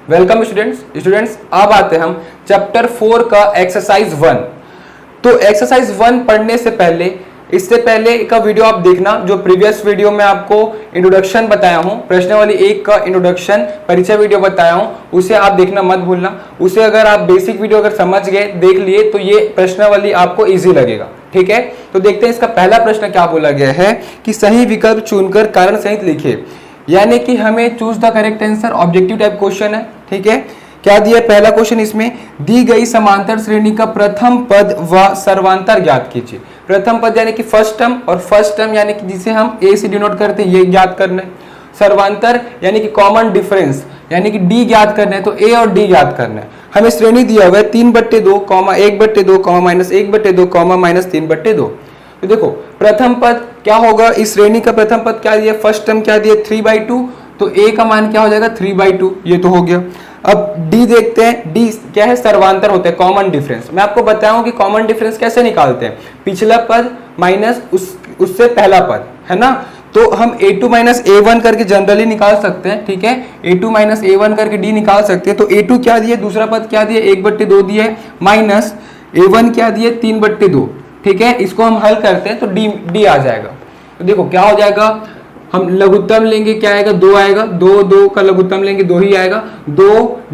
Welcome students अब आते हैं हम चैप्टर 4 का एक्सरसाइज 1। तो एक्सरसाइज 1 पढ़ने से पहले इससे पहले का वीडियो आप देखना, जो प्रीवियस वीडियो में आपको इंट्रोडक्शन बताया हूं, प्रश्नावली 1 का इंट्रोडक्शन परिचय वीडियो बताया हूं, उसे आप देखना मत भूलना। उसे अगर आप बेसिक वीडियो अगर समझ गए, देख लिए, तो ये प्रश्नावली आपको इजी लगेगा। ठीक है, तो देखते हैं इसका पहला प्रश्न क्या बोला गया है कि सही विकल्प चुनकर कारण सहित लिखिए। यानी कि हमें choose the correct answer, objective type question है। ठीक है, क्या दिया पहला क्वेश्चन, इसमें दी गई समांतर श्रेणी का प्रथम पद व सर्वांतर ज्ञात कीजिए। प्रथम पद यानी कि फर्स्ट टर्म, और फर्स्ट टर्म यानी कि जिसे हम ए से डिनोट करते हैं, ये ज्ञात करना है। सर्वांतर यानी कि कॉमन डिफरेंस यानी कि डी ज्ञात करना है, तो ए और डी ज्ञात करना है। हमें श्रेणी दिया हुआ है 3/2, 1/2, -1/2, -3/2। तो देखो प्रथम पद क्या होगा, इस श्रेणी का प्रथम पद क्या दिया, फर्स्ट टर्म क्या दिया 3/2, तो a का मान क्या हो जाएगा 3/2, ये तो हो गया। अब d देखते हैं, d क्या है, सर्वांतर होता है, कॉमन डिफरेंस। मैं आपको बताऊं कि कॉमन डिफरेंस कैसे निकालते हैं, पिछला पद माइनस उससे पहला पद, है ना। तो हम a2 - a1 करके जनरली निकाल सकते हैं। ठीक है, a2 - a1 करके d निकाल सकते हैं। तो a2 क्या दिया, दूसरा पद क्या दिया 1/2 दिया है, माइनस a1 क्या दिया 3/2। ठीक है, इसको हम हल करते हैं तो d आ जाएगा। तो देखो क्या हो जाएगा, हम लघुत्तम लेंगे, क्या आएगा 2 आएगा, 2 का लघुत्तम लेंगे 2 ही आएगा। 2 /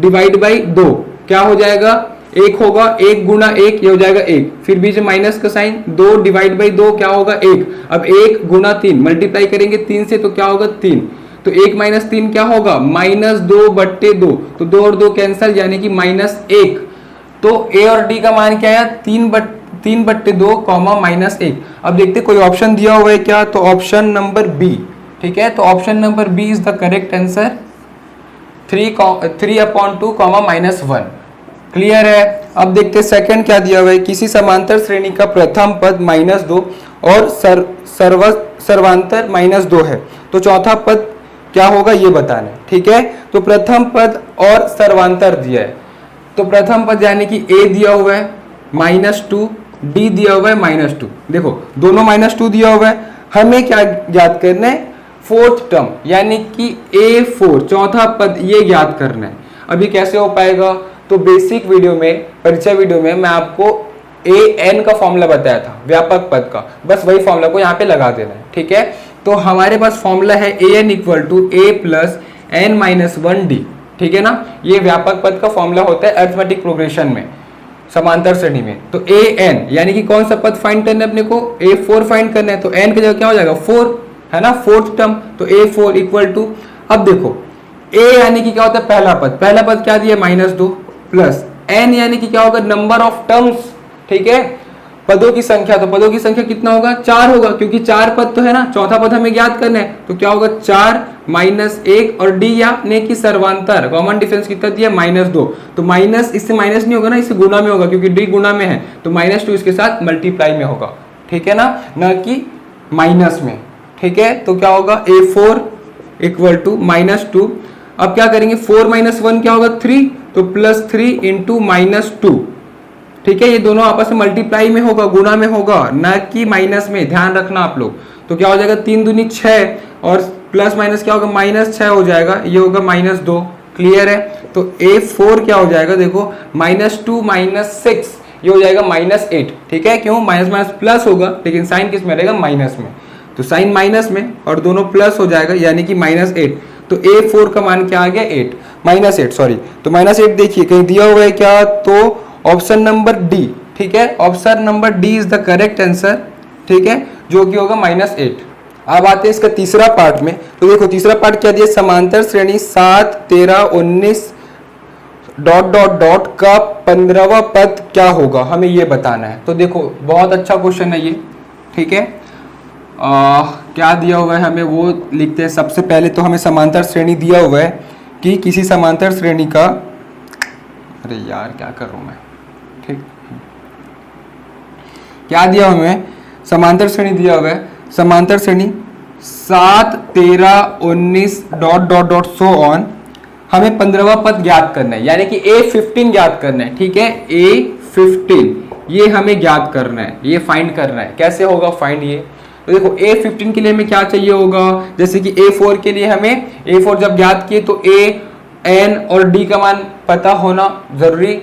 2 क्या हो जाएगा 1 होगा, 1 गुणा 1 ये हो जाएगा 1, फिर बीच में माइनस का साइन, 2 / 2 क्या होगा 1। अब 1 गुणा 3 मल्टीप्लाई करेंगे 3 से, तो क्या होगा 3, तो 1 - 3 क्या होगा -2/2, तो 2 और 2 कैंसल यानी कि -1। तो ए और डी का मान क्या आया 3/2, -1। अब देखते कोई ऑप्शन दिया हुआ है क्या, तो ऑप्शन नंबर बी। ठीक है, तो option number B is the correct answer, 3/2, -1। Clear है। अब देखते सेकंड क्या दिया हुआ है, किसी समांतर श्रेणी का प्रथम पद -2 और सर्वांतर -2 है, तो चौथा पद क्या होगा ये बताना है। ठीक है, तो प्रथम पद और सर्वांतर दिया है, तो प्रथम पद यानी कि a दिया हुआ है -2, d दिया हुआ है -2। देखो दोनों -2 दिया हुआ है, हमें क्या ज्ञात करना है, फोर्थ टर्म यानी कि a4 चौथा पद, ये ज्ञात करना है। अभी कैसे हो पाएगा, तो बेसिक वीडियो में, परिचय वीडियो में मैं आपको an का फॉर्मूला बताया था, व्यापक पद का, बस वही फॉर्मूला को यहाँ पे लगा देना है। ठीक है, तो हमारे पास फॉर्मूला है an = a + n - 1d। ठीक है ना, ये व्यापक पद का फॉर्मूला होता है अरिथमेटिक प्रोग्रेशन में, समांतर श्रेणी में। तो an यानी कि कौन सा पद फाइंड करना है अपने को, a4 फाइंड करना है, तो n की जगह क्या हो जाएगा 4, है ना, फोर्थ टर्म, तो a4 = अब देखो a यानी कि क्या होता है पहला पद क्या दिया -2, प्लस n यानी कि क्या होगा नंबर ऑफ टर्म्स। ठीक है, पदों की संख्या, तो पदों की संख्या कितना होगा 4 होगा, क्योंकि 4 पद तो है ना, चौथा पद हमें ज्ञात करना है, तो क्या होगा 4 -1, और d यानी कि सर्वांतर, कॉमन डिफरेंस कितना दिया -2, तो माइनस, इससे माइनस नहीं होगा ना, इससे गुणा में होगा, क्योंकि d गुणा में है, तो -2 इसके साथ मल्टीप्लाई में होगा। ठीक है ना, न कि माइनस में। ठीक है, तो क्या होगा a4 = -2। अब क्या करेंगे, 4 - 1 क्या होगा 3, तो +3 × -2। ठीक है, ये दोनों आपस में मल्टीप्लाई में होगा, गुणा में होगा, न कि माइनस में, ध्यान रखना आप लोग। तो क्या हो जाएगा 3 दूनी 6, और प्लस माइनस क्या होगा -6 हो जाएगा, ये होगा -2। क्लियर है, तो a4 क्या हो जाएगा, देखो -2 - 6 ये हो जाएगा -8। ठीक है, क्यों, माइनस प्लस होगा, लेकिन साइन किस में रहेगा माइनस में, तो साइन माइनस में और दोनों प्लस हो जाएगा, यानी कि -8। तो a4 का मान क्या आ गया -8 सॉरी, तो -8 देखिए कहीं दिया हुआ है क्या, तो ऑप्शन नंबर डी। ठीक है, option number D is the correct answer. ठीक है, जो कि होगा -8। अब आते हैं इसका तीसरा पार्ट में, तो देखो तीसरा पार्ट क्या दिया, समांतर श्रेणी 7, 13, 19 ... का 15वां पद क्या होगा, हमें ये बताना है। तो देखो बहुत अच्छा क्वेश्चन है ये। ठीक है, क्या दिया हुआ है हमें वो लिखते हैं। सबसे पहले तो हमें समांतर श्रेणी दिया हुआ है कि किसी समांतर श्रेणी का, अरे यार क्या कर रहा हूं मैं, ठीक, क्या दिया हुआ है, समांतर श्रेणी दिया हुआ है, समांतर श्रेणी 7, 13, 19 ... सो ऑन। हमें 15वां पद ज्ञात करना है, यानी कि a15 ज्ञात करना है। ठीक है, a15 ये हमें ज्ञात करना है, ये फाइंड करना है। कैसे होगा फाइंड ये, तो देखो a15 के लिए हमें क्या चाहिए होगा, जैसे कि a4 के लिए हमें a4 जब ज्ञात किए तो एन और डी का मान पता होना जरूरी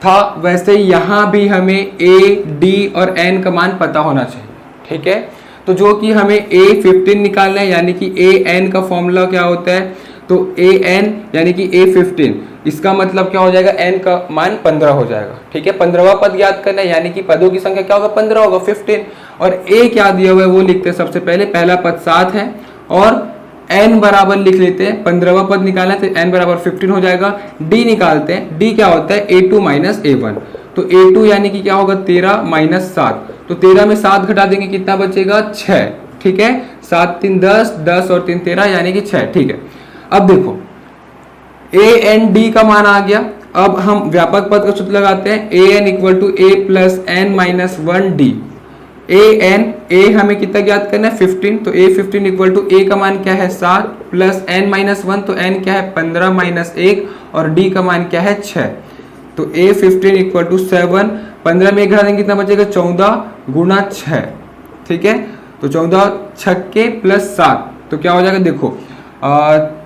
था, वैसे यहाँ भी हमें ए, डी और एन का मान पता होना चाहिए। ठीक है, तो जो कि हमें A15 निकालना है, यानी कि AN का फॉर्मूला क्या होता है, तो AN यानी कि A15, इसका मतलब क्या हो जाएगा, N का मान 15 हो जाएगा। ठीक है, 15वां पद याद करना है, यानी कि पदों की संख्या क्या होगा, 15 होगा, 15। और A क्या दिया हुआ है वो लिखते हैं सबसे पहले, पहला पद 7 है और n बराबर लिख लेते हैं, 15वां पद निकालना है तो n बराबर 15 हो जाएगा। D निकालते हैं, D क्या होता है, A2 माइनस A1, तो A2 यानी कि क्या होगा, 13 माइनस 7, तो 13 में 7 घटा देंगे कितना बचेगा, 6। ठीक है, 7 3 10, 10 और 3 13 यानी कि 6। ठीक है, अब देखो AND का मान आ गया। अब हम व्यापक पद का सूत्र लगाते हैं, AN equal to A plus N minus 1D। A हमें कितना ज्ञात करना है, 15, तो A15 इक्वल टू A का मान क्या है, 7 प्लस N माइनस 1, तो N क्या है, 15 माइनस 1 और D का मान क्या है, 6, तो A15 इक्वल टू 7, 15 में 1 घटा देंगे कितना बचेगा, 14 गुना 6। ठीक है, तो 14 छक्के प्लस 7, तो क्या हो जाएगा, देखो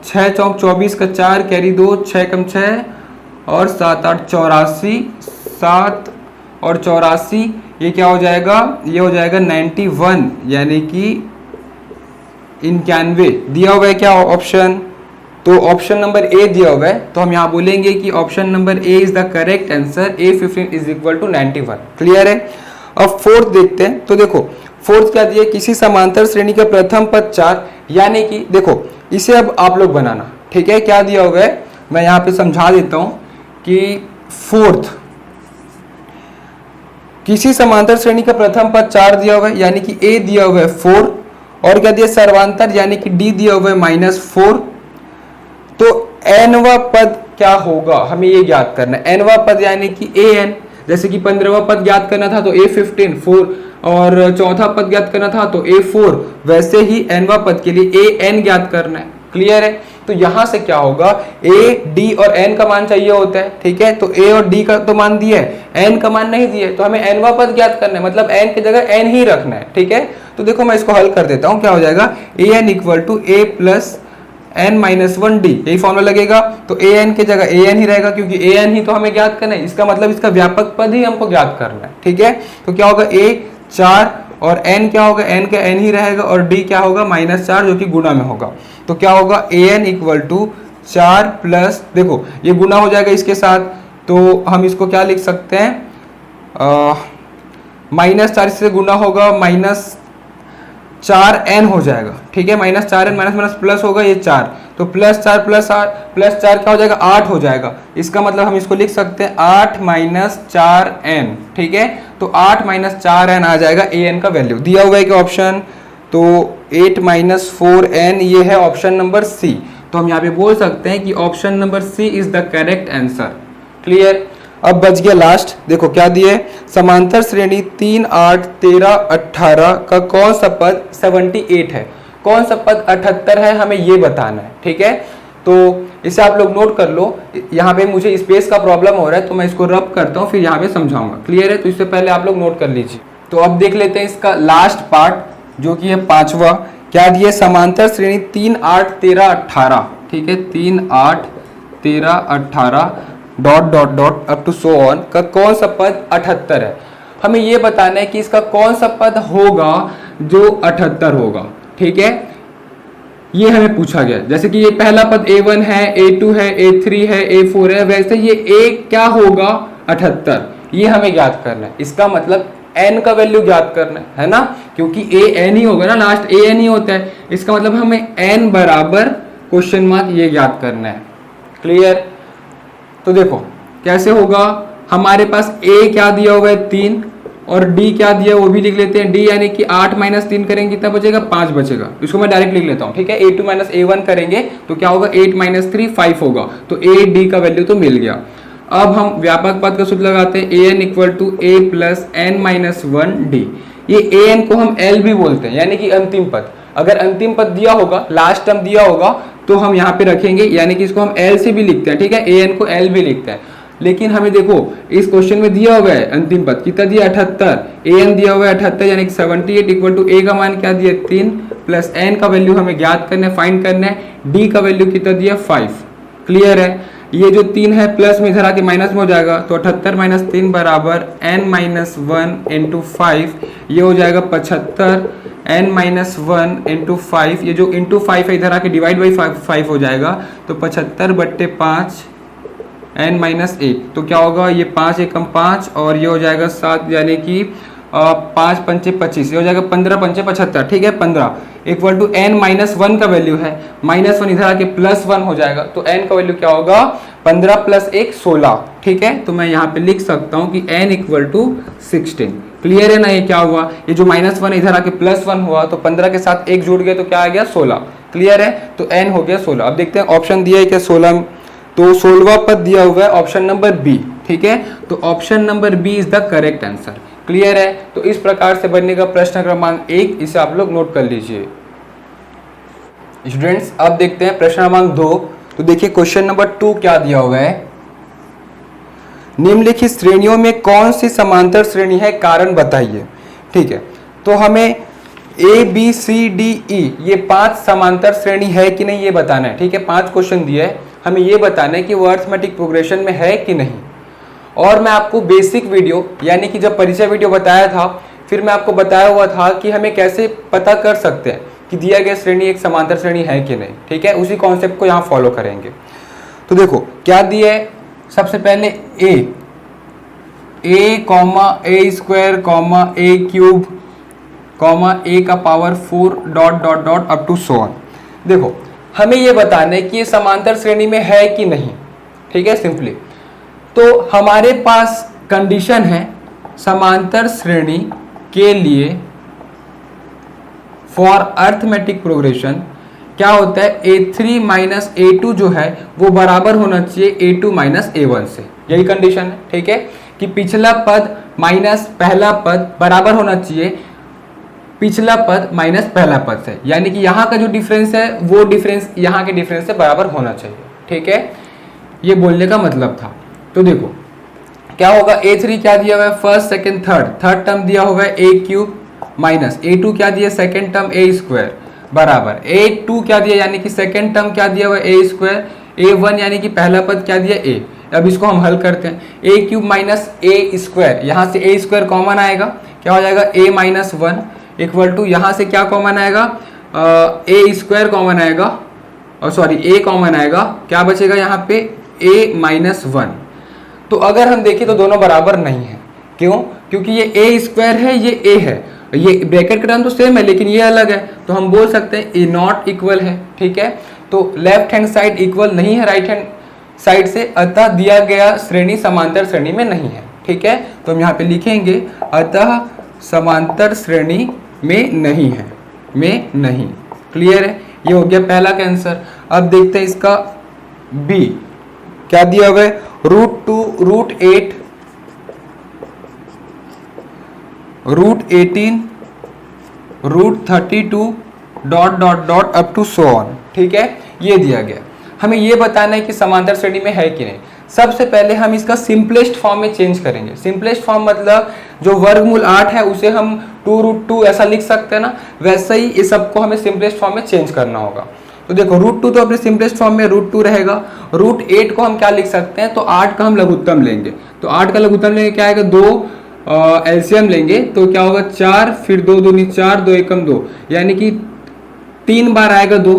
6 चौक 24 का 4 कैरी 2, 6 कम 6 और 7 8 84, 7 और 84, ये क्या हो जाएगा, ये हो जाएगा 91, यानी कि 91 दिया हुआ है क्या ऑप्शन, तो ऑप्शन नंबर ए दिया हुआ है, तो हम यहाँ बोलेंगे कि option number A is the correct answer, A15 is equal to 91। Clear है। अब फोर्थ देखते हैं, तो देखो फोर्थ क्या दिया, किसी समांतर श्रेणी का प्रथम पद 4, यानी कि देखो इसे अब आप लोग बनाना। ठीक है, क्या दिया हुआ है मैं यहाँ पे समझा देता हूँ कि फोर्थ, किसी समांतर श्रेणी का प्रथम पद 4 दिया हुआ है, यानी कि A दिया हुआ है 4, और क्या दिया, सर्वांतर यानी कि D दिया हुआ है -4, तो nवा पद क्या होगा, हमें ये ज्ञात करना है। nवा पद यानी कि AN, जैसे कि 15वां पद ज्ञात करना था तो A15 4, और चौथा पद ज्ञात करना था तो A4, वैसे ही nवा पद के लिए AN ज्ञात करना है। क्लियर है, तो यहां से क्या होगा, A, D और N का मान चाहिए होता है। ठीक है, तो A और D का तो मान दिया है, N का मान नहीं दिया है, तो हमें nवा पद ज्ञात करना है, मतलब N की जगह N ही रखना है। ठीक है, तो देखो मैं इसको हल कर देता हूं, क्या हो जाएगा, AN equal to A plus N minus 1D, यही फॉर्मूला लगेगा, तो AN की जगह AN ही रहेगा, क्योंकि AN ही तो हमें ज्ञात करना है, इसका मतलब इसका व्यापक पद ही हमको ज्ञात करना है। ठीक है, तो क्या होगा, A 4 और N क्या होगा, N का N ही रहेगा, और D क्या होगा, -4, जो कि गुणा में होगा, तो क्या होगा, AN इक्वल टू 4 प्लस, देखो ये गुना हो जाएगा इसके साथ, तो हम इसको क्या लिख सकते हैं, -4 से गुना होगा, -4n हो जाएगा। ठीक है, -4n माइनस प्लस होगा, ये 4, तो +4 प्लस 4 क्या हो जाएगा, 8 हो जाएगा। इसका मतलब हम इसको लिख सकते हैं 8 - 4n। ठीक है, तो 8 - 4n आ जाएगा an का वैल्यू, दिया हुआ है कि ऑप्शन, तो 8 - 4n, ये है ऑप्शन नंबर सी। तो हम यहाँ पे बोल सकते हैं कि option number C is the correct answer. Clear. अब बच गया लास्ट, देखो क्या दिए, समांतर श्रेणी 3 8 13 18 का कौन सा पद 78 है, कौन सा पद 78 है, हमें ये बताना है। ठीक है, तो इसे आप लोग नोट कर लो, यहाँ पे मुझे स्पेस का प्रॉब्लम हो रहा है तो मैं इसको रब करता हूँ, फिर यहाँ पे समझाऊंगा। क्लियर है, तो इससे पहले आप लोग नोट कर लीजिए। तो अब देख लेते हैं इसका लास्ट पार्ट, जो कि है 5वां, क्या दिए, समांतर श्रेणी 3 8 13 18। ठीक है, 3 8 13 18 dot dot dot up to so on का कौन सा पद 78 है। हमें ये बताना है कि इसका कौन सा पद होगा जो 78 होगा। ठीक है, ये हमें पूछा गया, जैसे कि ये पहला पद A1 है, A2 है, A3 है, A4 है, वैसे ये A क्या होगा, 78, ये हमें ज्ञात करना है। इसका मतलब n का वैल्यू ज्ञात करना है ना, क्योंकि AN ही होगा ना, लास्ट AN ही होता है, इसका मतलब हमें n बराबर क्वेश्चन मार्क ये ज्ञात करना है। क्लियर। तो देखो कैसे होगा, हमारे पास A क्या दिया हुआ है 3, और D क्या दिया वो भी लिख लेते हैं। D यानी कि 8 - 3 करेंगे कितना बचेगा, 5 बचेगा, इसको मैं डायरेक्ट लिख लेता हूँ। ठीक है, A2 - A1 करेंगे तो क्या होगा, 8 - 3 5 होगा, तो A D का वैल्यू तो मिल गया। अब हम व्यापक पद का सूत्र लगाते हैं, AN equal to A plus N minus 1D। ये AN को हम L भी बोलते हैं, यानी कि अंतिम पद। अगर अंतिम पद दिया होगा, लास्ट टर्म दिया होगा, तो हम यहाँ पे रखेंगे, यानी कि इसको हम L से भी लिखते हैं। ठीक है, AN को L भी लिखते हैं, लेकिन हमें देखो इस क्वेश्चन में दिया हुआ है अंतिम पद कितना दिया, 78, AN दिया हुआ है 78, यानी कि 78 इक्वल टू A का मान क्या दिया, 3 प्लस N का वैल्यू हमें ज्ञात करना है, फाइंड करना है, D का वैल्यू कितना दिया, 5। क्लियर है। ये जो 3 है प्लस में इधर आके माइनस में हो जाएगा, तो 78 माइनस 3 बराबर n माइनस 1 इंटू 5, ये हो जाएगा 75 n माइनस 1 इंटू 5, ये जो इंटू 5 है इधर आके डिवाइड बाई 5 हो जाएगा, तो 75/5 n माइनस 1, तो क्या होगा, ये 5 एकम 5 और ये हो जाएगा 7, यानी कि 5 पंचे 25, ये हो जाएगा 15 पंचे 75, ठीक है, 15 इक्वल टू n माइनस 1 का वैल्यू है, -1 इधर आके +1 हो जाएगा, तो n का वैल्यू क्या होगा, 15 + 1 16, ठीक है। तो मैं यहाँ पे लिख सकता हूँ कि n इक्वल टू 16। क्लियर है ना, ये क्या हुआ, ये जो -1 इधर आके +1 हुआ, तो 15 के साथ 1 जुड़ गया तो क्या आ गया 16। क्लियर है, तो n हो गया 16। अब देखते हैं ऑप्शन दिया है क्या 16, तो 16वां पद दिया हुआ है ऑप्शन नंबर बी, ठीक है। तो option number B is the correct answer. Clear है, तो इस प्रकार से बनेगा प्रश्न क्रमांक 1, इसे आप लोग नोट कर लीजिए। स्टूडेंट्स अब देखते हैं प्रश्न क्रमांक 2। तो देखिए क्वेश्चन नंबर 2 क्या दिया हुआ है, निम्नलिखित श्रेणियों में कौन सी समांतर श्रेणी है, कारण बताइए। ठीक है, तो हमें A B C D E ये 5 समांतर श्रेणी है कि नहीं ये बताना है। ठीक है, 5 क्वेश्चन दिया है, हमें ये बताना है कि वो अरिथमेटिक प्रोग्रेशन में है कि नहीं। और मैं आपको बेसिक वीडियो यानी कि जब परिचय वीडियो बताया था, फिर मैं आपको बताया हुआ था कि हमें कैसे पता कर सकते हैं कि दिया गया श्रेणी एक समांतर श्रेणी है कि नहीं। ठीक है, उसी कॉन्सेप्ट को यहाँ फॉलो करेंगे। तो देखो क्या दिया है, सबसे पहले A comma A square comma A cube comma A का power 4 dot dot dot up to so on. देखो हमें ये बताना है कि ये समांतर श्रेणी में है कि नहीं। ठीक है, सिंपली तो हमारे पास कंडीशन है समांतर श्रेणी के लिए फॉर अरिथमेटिक प्रोग्रेशन क्या होता है, A3 माइनस A2 जो है वो बराबर होना चाहिए A2 माइनस A1 से। यही कंडीशन है। ठीक है, कि पिछला पद माइनस पहला पद बराबर होना चाहिए पिछला पद माइनस पहला पद से, यानी कि यहाँ का जो डिफरेंस है वो डिफरेंस यहाँ के डिफरेंस से बराबर होना चाहिए। ठीक है, ये बोलने का मतलब था। तो देखो क्या होगा, A3 क्या दिया हुआ है, फर्स्ट सेकंड थर्ड टर्म दिया हुआ है A क्यूब माइनस A2 क्या दिया, सेकंड टर्म A स्क्वायर बराबर A2 क्या दिया, यानी कि सेकंड टर्म क्या दिया हुआ है A स्क्वायर, A1 यानी कि पहला पद क्या दिया A। अब इसको हम हल करते हैं, A cube minus A square, यहाँ से A स्क्वायर कॉमन आएगा, क्या हो जाएगा A माइनस 1 इक्वल टू यहाँ से क्या कॉमन आएगा, A स्क्वायर कॉमन आएगा, और सॉरी A कॉमन आएगा, क्या बचेगा यहाँ पे A माइनस 1। तो अगर हम देखें तो दोनों बराबर नहीं है। क्यों, क्योंकि ये A स्क्वायर है, ये A है, ये ब्रैकेट का टर्म तो सेम है लेकिन ये अलग है, तो हम बोल सकते हैं A नॉट इक्वल है। ठीक है, तो लेफ्ट हैंड साइड इक्वल नहीं है राइट हैंड साइड से, अतः दिया गया श्रेणी समांतर श्रेणी में नहीं है। ठीक है, तो हम यहाँ पे लिखेंगे अतः समांतर श्रेणी में नहीं है, में नहीं। क्लियर है, ये हो गया पहला का आंसर। अब देखते हैं इसका बी क्या दिया हुआ है, √2 √8 √18 √32 dot dot dot up to so on. ठीक है, ये दिया गया। हमें ये बताना है कि समांतर श्रेणी में है कि नहीं। सबसे पहले हम इसका सिंपलेस्ट फॉर्म में चेंज करेंगे। सिंपलेस्ट फॉर्म मतलब जो वर्गमूल 8 है उसे हम 2√2 ऐसा लिख सकते हैं ना, वैसे ही इस सबको हमें सिंपलेस्ट फॉर्म में चेंज करना होगा। तो देखो √2 तो अपने सिंपलेस्ट फॉर्म में √2 रहेगा, √8 को हम क्या लिख सकते हैं, तो 8 का हम लघुत्तम लेंगे, तो 8 का लघुत्तम लेंगे क्या आएगा, 2 एलसीएम लेंगे तो क्या होगा 4, फिर 2 दूनी 4, 2 एकम 2, यानी कि 3 बार आएगा 2,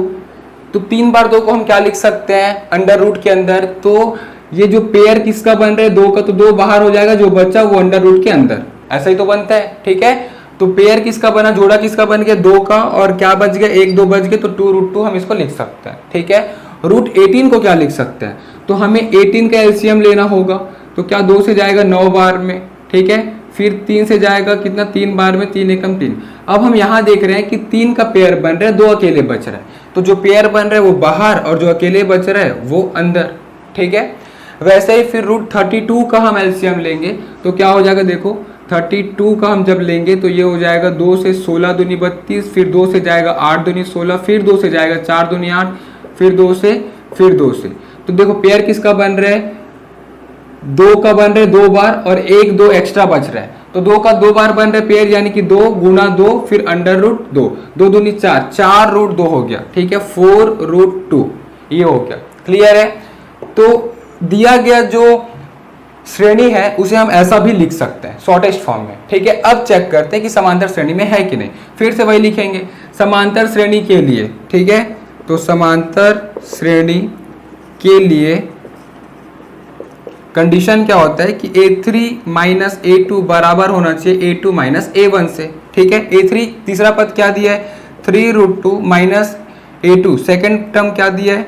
तो 3 बार 2 को हम क्या लिख सकते हैं अंडर रूट के अंदर। तो ये जो पेयर किसका बन रहा है 2 का, तो 2 बाहर हो जाएगा, जो बचा वो अंडर रूट के अंदर, ऐसा ही तो बनता है। ठीक है, तो पेयर किसका बना, जोड़ा किसका बन गया 2 का, और क्या बच गया 1 2 बच गए, तो 2√2 हम इसको लिख सकते हैं। ठीक है, √18 को क्या लिख सकते हैं, तो हमें 18 का एलसीएम लेना होगा, तो क्या 2 से जाएगा 9 बार में। ठीक है, फिर 3 से जाएगा कितना, 3 बार में, 3 एकम 3। अब हम यहाँ देख रहे हैं कि 3 का पेयर बन रहा है, 2 अकेले बच रहा है, तो जो पेयर बन रहा है वो बाहर और जो अकेले बच रहा है वो अंदर। ठीक है, वैसे ही फिर √32 का हम एलसीएम लेंगे तो क्या हो जाएगा, देखो 32 का हम जब लेंगे तो ये हो जाएगा 2 से 16 दूनी 32, फिर 2 से जाएगा 8 दूनी 16, फिर 2 से जाएगा 4 दूनी 8, फिर 2 से, फिर 2 से। तो देखो पेयर किसका बन रहा है, 2 का बन रहा है 2 बार और 1 2 एक्स्ट्रा बच रहा है, तो 2 का 2 बार बन रहा है पेयर, यानी कि 2 गुना 2 फिर अंडर रूट 2, 2 दूनी 4, 4 √2 हो गया। ठीक है, 4√2 ये हो गया। क्लियर है, तो दिया गया जो श्रेणी है उसे हम ऐसा भी लिख सकते हैं शॉर्टेस्ट फॉर्म में, ठीक है। अब चेक करते हैं कि समांतर श्रेणी में है कि नहीं। फिर से वही लिखेंगे समांतर श्रेणी के लिए, ठीक है। तो समांतर श्रेणी के लिए कंडीशन क्या होता है कि a3 माइनस a2 बराबर होना चाहिए a2 माइनस a1 से, ठीक है। a3 तीसरा पद क्या दिया है 3√2 माइनस a2, सेकेंड टर्म क्या दिया है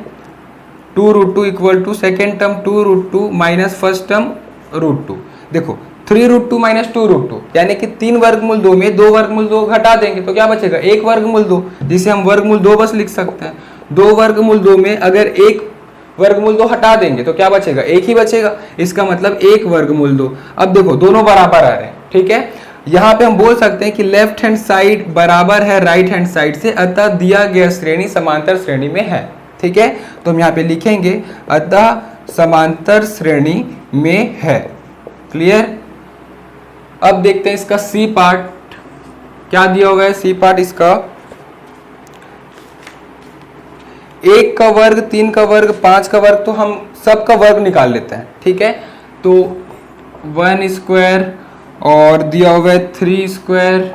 2√2 equal to second term 2√2 minus first term √2। देखो 3√2 माइनस 2√2 यानी कि 3 वर्गमूल 2 में 2 वर्गमूल 2 घटा देंगे तो क्या बचेगा 1 वर्गमूल 2, जिसे हम वर्गमूल 2 बस लिख सकते हैं। 2 वर्गमूल 2 में अगर 1 वर्गमूल 2 हटा देंगे तो क्या बचेगा 1 ही बचेगा, इसका मतलब 1 वर्गमूल 2। अब देखो दोनों बराबर आ रहे हैं, ठीक है। यहाँ पे हम बोल सकते हैं कि लेफ्ट हैंड साइड बराबर है राइट हैंड साइड से, अतः दिया गया श्रेणी समांतर श्रेणी में है, ठीक है। तो हम यहाँ पे लिखेंगे अतः समांतर श्रेणी में है। क्लियर। अब देखते हैं इसका सी पार्ट क्या दिया होगा। सी पार्ट इसका 1 का वर्ग 3 का वर्ग 5 का वर्ग, तो हम सब का वर्ग निकाल लेते हैं, ठीक है। तो 1 स्क्वायर और दिया होगा 3 square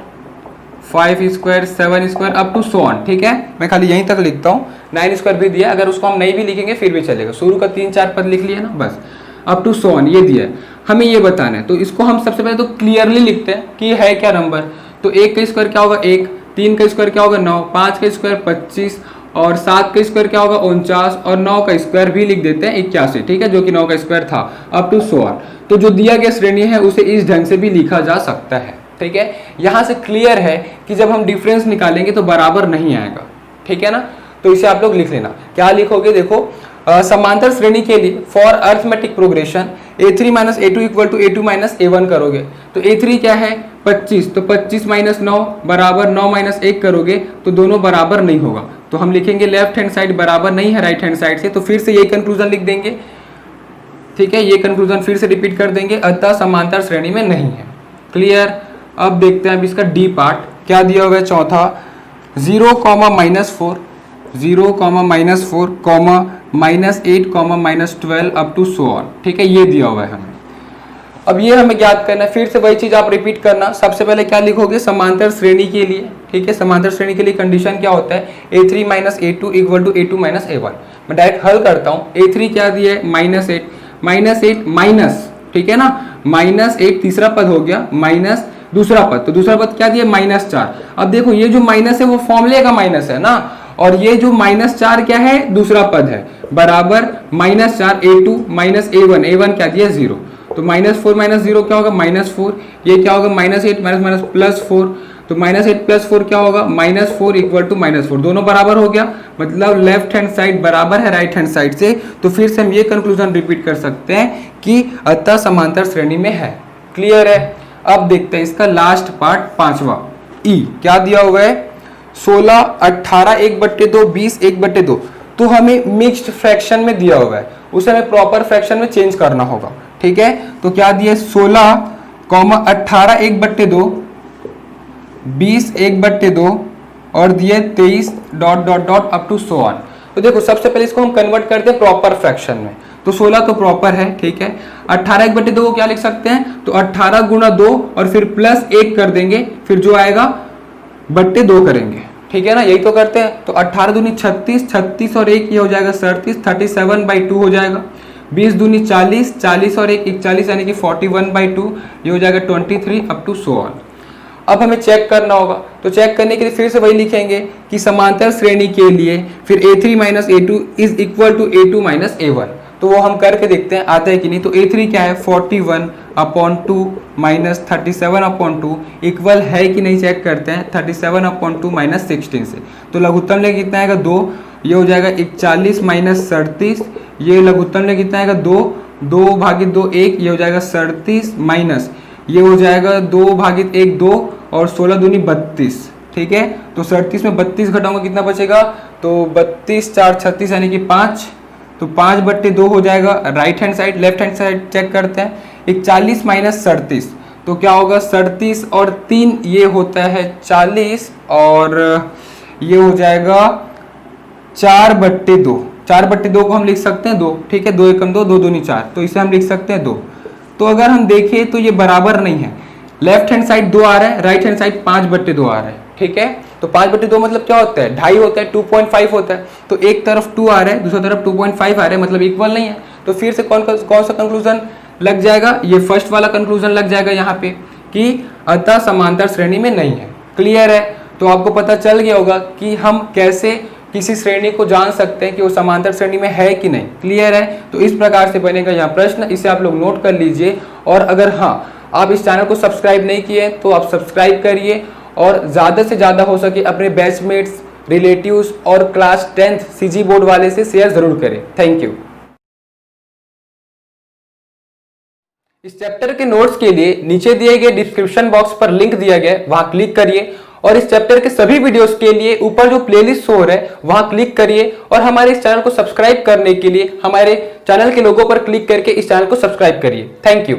5 square 7 square up to so on, ठीक है। मैं खाली यहीं तक लिखता हूँ, 9 स्क्वायर भी दिया, अगर उसको हम नहीं भी लिखेंगे फिर भी चलेगा। शुरू का 3-4 पद लिख लिया ना, बस अप टू सो ऑन ये दिया है, हमें ये बताना है। तो इसको हम सबसे पहले तो क्लियरली लिखते हैं कि है क्या नंबर। तो 1 का स्क्वायर क्या होगा 1, 3 का स्क्वायर क्या होगा 9, 5 का स्क्वायर 25 और 7 का स्क्वायर क्या होगा 49 और 9 का स्क्वायर भी लिख देते हैं 81, ठीक है, जो कि 9 का स्क्वायर था अप टू सो ऑन। तो जो दिया गया श्रेणी है उसे इस ढंग से भी लिखा जा सकता है, ठीक है। यहाँ से क्लियर है कि जब हम डिफरेंस निकालेंगे तो बराबर नहीं आएगा, ठीक है ना। तो इसे आप लोग लिख लेना। क्या लिखोगे देखो, समांतर श्रेणी के लिए for arithmetic progression a3 minus a2 equal to a2 minus a1 करोगे तो a3 क्या है 25, तो 25 माइनस 9 बराबर 9 माइनस 1 करोगे तो दोनों बराबर नहीं होगा, तो हम लिखेंगे लेफ्ट हैंड साइड बराबर नहीं है राइट हैंड साइड से। तो फिर से ये कंक्लूजन लिख देंगे, ठीक है। ये कंक्लूजन फिर से रिपीट कर देंगे, अतः समांतर श्रेणी में नहीं है। क्लियर। अब देखते हैं अब इसका डी पार्ट क्या दिया हुआ है चौथा, 0, -4, 0, -4, -8, -12 अप टू सो ऑन, ठीक है। ये दिया हुआ है हमें। अब ये हमें ज्ञात करना है, फिर से वही चीज आप रिपीट करना। सबसे पहले क्या लिखोगे समांतर श्रेणी के लिए, ठीक है। समांतर श्रेणी के लिए कंडीशन क्या होता है a3 minus a2 equal to a2 minus a1। मैं डायरेक्ट हल करता हूँ। a3 क्या दिया है -8 माइनस, ठीक है ना, -8 तीसरा पद हो गया माइनस दूसरा पद, तो दूसरा पद क्या दिया -4। अब देखो ये जो माइनस है वो फॉर्मूले का माइनस है ना, और ये जो -4 क्या है दूसरा पद है, बराबर -4 a2 माइनस a1 क्या दिया 0, तो -4 माइनस 0 क्या होगा -4, ये क्या होगा -8 माइनस +4, तो -8 +4 क्या होगा -4 इक्वल टू -4, दोनों बराबर हो गया, मतलब लेफ्ट हैंड साइड बराबर है राइट हैंड साइड से। तो फिर से हम ये कंक्लूजन रिपीट कर सकते हैं कि अतः समांतर श्रेणी में है। क्लियर है। अब देखते हैं इसका लास्ट पार्ट पांचवा ई क्या दिया हुआ है 16, 18 1/2, 20 1/2, तो हमें मिक्स्ड फ्रैक्शन में दिया हुआ है, उसे हमें प्रॉपर फ्रैक्शन में चेंज करना होगा, ठीक है। तो क्या दिया 16, 18 1/2, 20 1/2 और दिए 23 ... अप टू सो ऑन। तो देखो सबसे पहले इसको हम कन्वर्ट करते हैं प्रॉपर फ्रैक्शन में, तो 16 तो प्रॉपर है, ठीक है। 18 1/2 को क्या लिख सकते हैं, तो 18 गुणा 2 और फिर प्लस 1 कर देंगे, फिर जो आएगा बट्टे 2 करेंगे, ठीक है ना, यही तो करते हैं। तो 18 दूनी 36, 36 और 1 ये हो जाएगा 37, 37/2 हो जाएगा। 20 दूनी 40, 40 और 1 41 यानी कि 41/2 ये हो जाएगा 23 अप टू सो ऑन। अब हमें चेक करना होगा, तो चेक करने के लिए फिर से वही लिखेंगे कि समांतर श्रेणी के लिए फिर a3 minus a2 is equal to a2 minus a1, तो वो हम करके देखते हैं आता है कि नहीं। तो a3 क्या है 41/2 माइनस 37/2 इक्वल है कि नहीं चेक करते हैं 37/2 माइनस 16 से, तो लघुत्तम लेके कितना आएगा 2, ये हो जाएगा 41 माइनस 37, ये लघुत्तम लेके कितना आएगा 2, 2 भागित 2 1, ये हो जाएगा 37 माइनस ये हो जाएगा 2 भागित 1 2 और 16 दूनी 32, ठीक है। तो 37 में 32 घटाऊंगा कितना बचेगा, तो 32 4 36 यानी कि 5, तो 5/2 हो जाएगा right hand side. Left hand side check करते हैं 41 माइनस 37, तो क्या होगा 37 और 3 ये होता है 40 और ये हो जाएगा 4/2, 4/2 को हम लिख सकते हैं 2, ठीक है, 2 एकम 2, 2 दूनी 4, तो इसे हम लिख सकते हैं 2। तो अगर हम देखें तो ये बराबर नहीं है, लेफ्ट हैंड साइड 2 आ रहा है, राइट हैंड साइड 5/2 आ रहा है, ठीक है। तो 5/2 मतलब क्या होता है, 2.5 होता है, 2.5 होता है। तो एक तरफ 2 आ रहा है, दूसरी तरफ 2.5 आ रहा है, मतलब इक्वल नहीं है। तो फिर से कौन सा कंक्लूजन लग जाएगा, ये फर्स्ट वाला कंक्लूजन लग जाएगा यहाँ पे कि अतः समांतर श्रेणी में नहीं है। क्लियर है? तो आपको पता चल गया होगा कि हम कैसे किसी श्रेणी को जान सकते हैं कि वो समांतर श्रेणी में है कि नहीं। क्लियर है? तो इस प्रकार से बनेगा यहाँ प्रश्न, इसे आप लोग नोट कर लीजिए। और अगर हाँ आप इस चैनल को सब्सक्राइब नहीं किए तो आप सब्सक्राइब करिए और ज़्यादा से ज़्यादा हो सके अपने बैचमेट्स, रिलेटिव्स और क्लास 10th सीजी बोर्ड वाले से शेयर जरूर करें। Thank you. इस चैप्टर के नोट्स के लिए नीचे दिए गए डिस्क्रिप्शन बॉक्स पर लिंक दिया गया है, वहां क्लिक करिए और इस चैप्टर के सभी वीडियोस के लिए ऊपर जो प्लेलिस्ट शो हो रहा है वहां क्लिक करिए और हमारे इस चैनल को सब्सक्राइब करने के लिए हमारे चैनल के लोगो पर क्लिक करके इस चैनल को सब्सक्राइब करिए। Thank you.